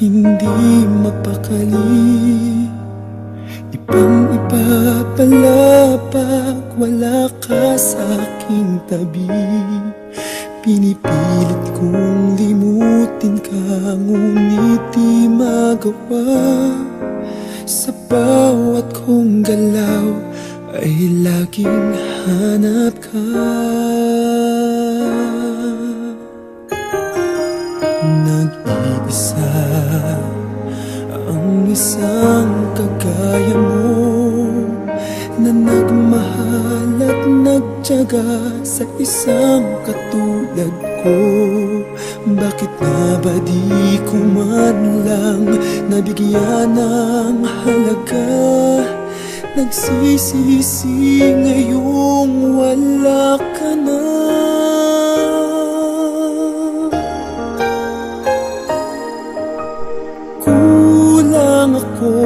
hindi mapakali. Ibang-iba pala pag wala ka sa aking tabi. Pinipilit kong limutin ka, ngunit di magawa. Sa bawat kong galaw ay laging hanap ka. Nag-iisa ang isang kagaya mo, na nagmahal at nagtiyaga sa isang katulad ko. Bakit nga ba di ko man lang nabigyan ng halaga? Nagsisisi ngayong wala ka na. Kulang ako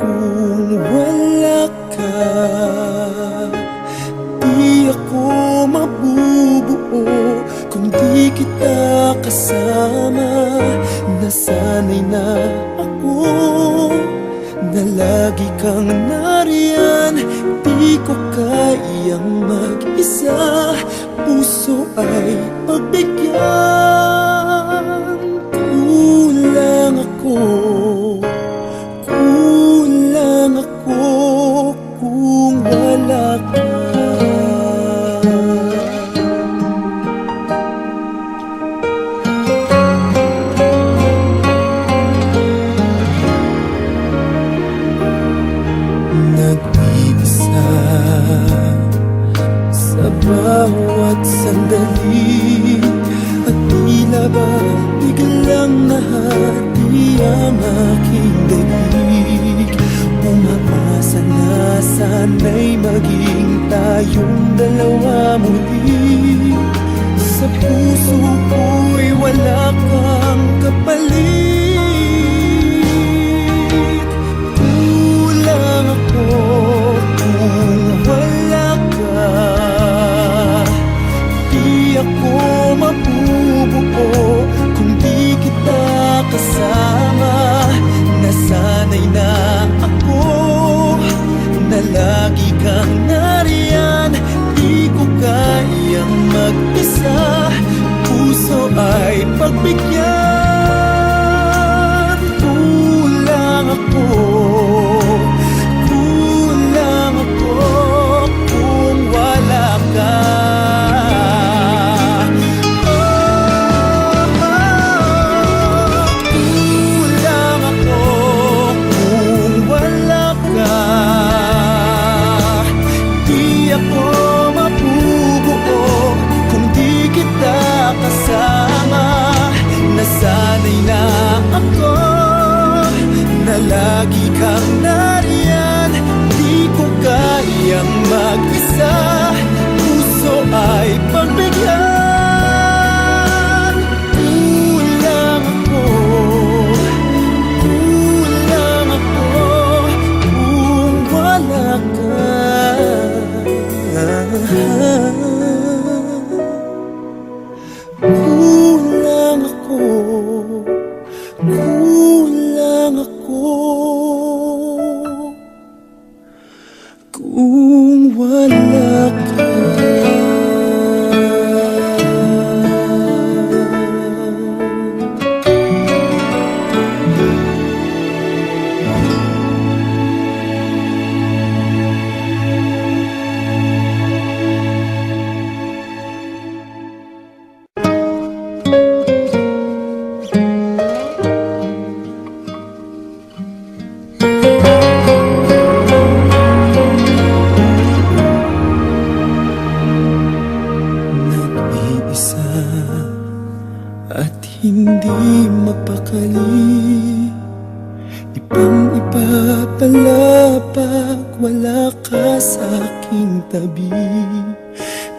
kung wala ka. Di ako mabubuo kung di kita kasama. Nasanay na ako na lagi kang nariyan. Di ko kayang mag-isa, puso ay pagbigyan. Kulang ako kung wala ka. Nag-iisa sa bawat sandali, at tila ba biglang nahati ang aking daig. Umaasa na sana'y maging tayong dalawa muli. Sa puso ko'y wala kang kapalit. Kulang ako kung wala ka. Di ako mabubuo kung di kita kasama. Nasanay na ako na lagi kang nariyan. Di ko kayang mag-isa, puso ay pagbigyan. Kulang ako kung wala ka. Nasanay na ako na lagi kang nariyan. Di ko kayang mag-isa, puso ay pagbigyan. Kulang ako kung wala ka. Kulang ako kung wala ka. At hindi mapakali. Ibang-iba pala pag wala ka sa aking tabi.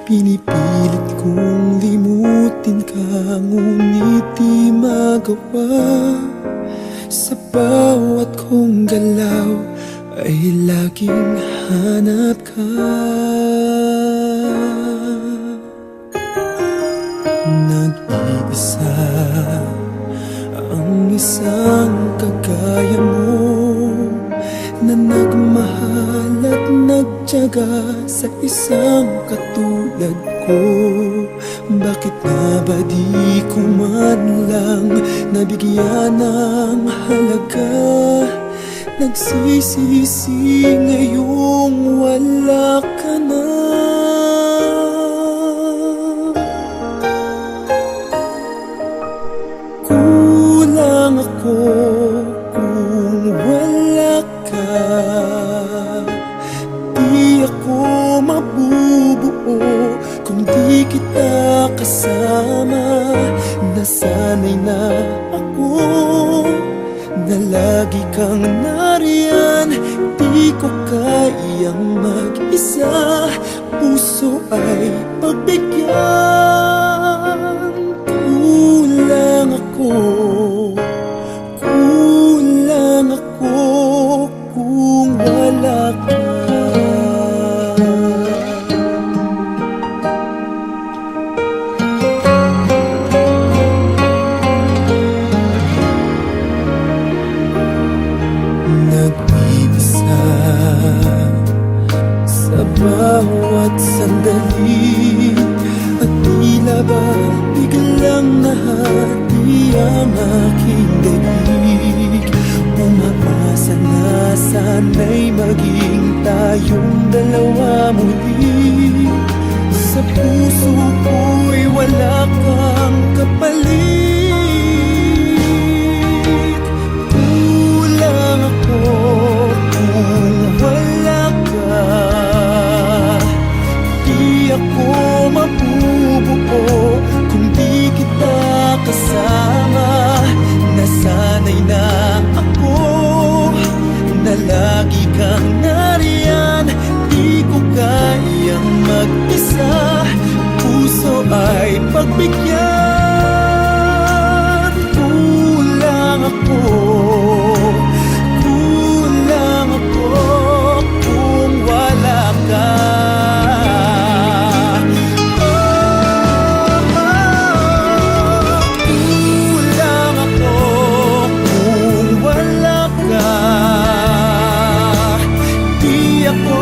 Pinipilit kong limutin ka, ngunit di magawa. Sa bawat kong galaw ay laging hanap ka. Nag-iisa ang isang kagaya mo na nagmahal at nagtiyaga sa isang katulad ko. Bakit nga ba di ko man lang nabigyan ng halaga? Nagsisisi ngayong wala ka na. Kulang ako kung wala ka. Di ako mabubuo kung di kita kasama. Nasanay na ako na lagi kang nariyan. Di ko kayang mag-isa, puso ay pagbigyan. Kulang ako kung wala ka. Nag-iisa sa bawat sandali, at tila ba biglang nahati ang aking daig. Umaasa na sana'y maging tayong dalawa muli. Sa puso ko'y wala kang kapalit. Kulang ako kung wala ka. Di ako mabubuo kung di kita kasama. Nasanay na ako na lagi kang nariyan. Di ko kayang mag-isa, puso ay pagbigyan. Kulang ako kung wala ka. Kulang ako kung wala ka. Di ako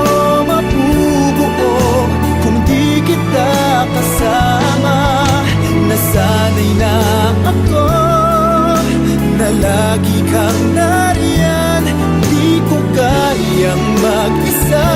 mabubuo kung di kita kasama. Nasanay na ako na lagi kang nariyan. Di ko kayang mag-isa,